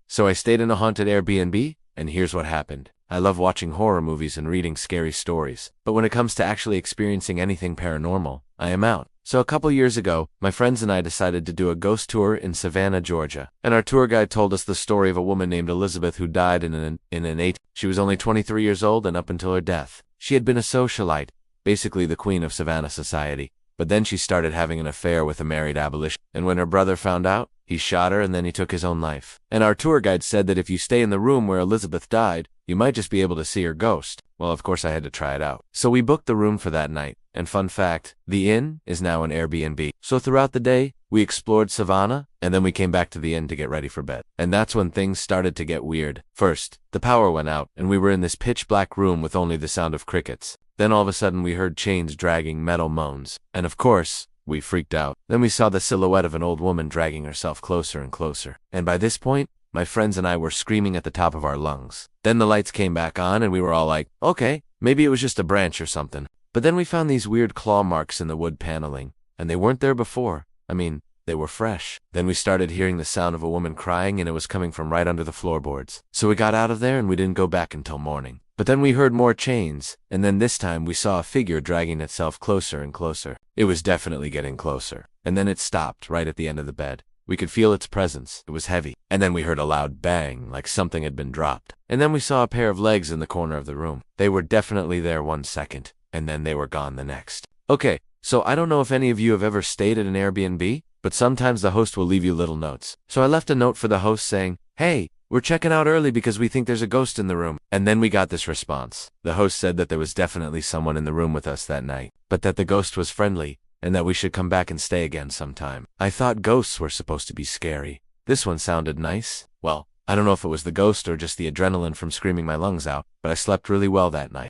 So I stayed in a haunted Airbnb, and here's what happened. I love watching horror movies and reading scary stories, but when it comes to actually experiencing anything paranormal, I am out. So a couple years ago, my friends and I decided to do a ghost tour in Savannah, Georgia. And our tour guide told us the story of a woman named Elizabeth who died in an 8. She was only 23 years old, and up until her death, she had been a socialite, basically the queen of Savannah society. But then she started having an affair with a married abolitionist, and when her brother found out, he shot her and then he took his own life. And our tour guide said that if you stay in the room where Elizabeth died, you might just be able to see her ghost. Well, of course I had to try it out. So we booked the room for that night. And fun fact, the inn is now an Airbnb. So throughout the day, we explored Savannah, and then we came back to the inn to get ready for bed. And that's when things started to get weird. First, the power went out, and we were in this pitch black room with only the sound of crickets. Then all of a sudden we heard chains dragging metal moans. And of course, we freaked out. Then we saw the silhouette of an old woman dragging herself closer and closer. And by this point, my friends and I were screaming at the top of our lungs. Then the lights came back on and we were all like, okay, maybe it was just a branch or something. But then we found these weird claw marks in the wood paneling, and they weren't there before. I mean, they were fresh. Then we started hearing the sound of a woman crying, and it was coming from right under the floorboards. So we got out of there and we didn't go back until morning. But then we heard more chains, and then this time we saw a figure dragging itself closer and closer. It was definitely getting closer. And then it stopped right at the end of the bed. We could feel its presence. It was heavy. And then we heard a loud bang, like something had been dropped. And then we saw a pair of legs in the corner of the room. They were definitely there 1 second, and then they were gone the next. Okay, so I don't know if any of you have ever stayed at an Airbnb, but sometimes the host will leave you little notes. So I left a note for the host saying, "Hey, we're checking out early because we think there's a ghost in the room." And then we got this response. The host said that there was definitely someone in the room with us that night, but that the ghost was friendly, and that we should come back and stay again sometime. I thought ghosts were supposed to be scary. This one sounded nice. Well, I don't know if it was the ghost or just the adrenaline from screaming my lungs out, but I slept really well that night.